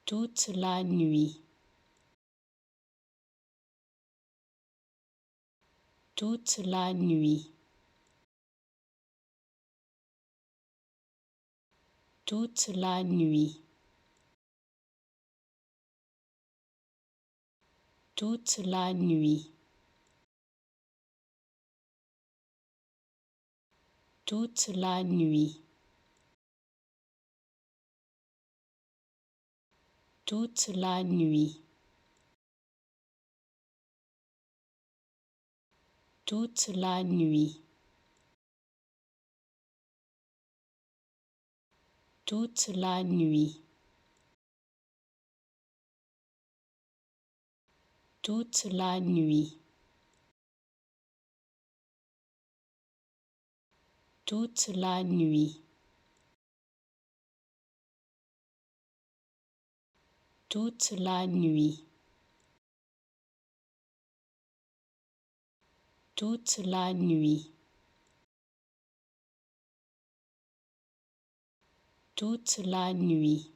toute la nuit, toute la nuit, toute la nuit, toute la nuit, toute la nuit, toute la nuit, toute la nuit, toute la nuit, toute la nuit, toute la nuit, toute la nuit, toute la nuit, toute la nuit,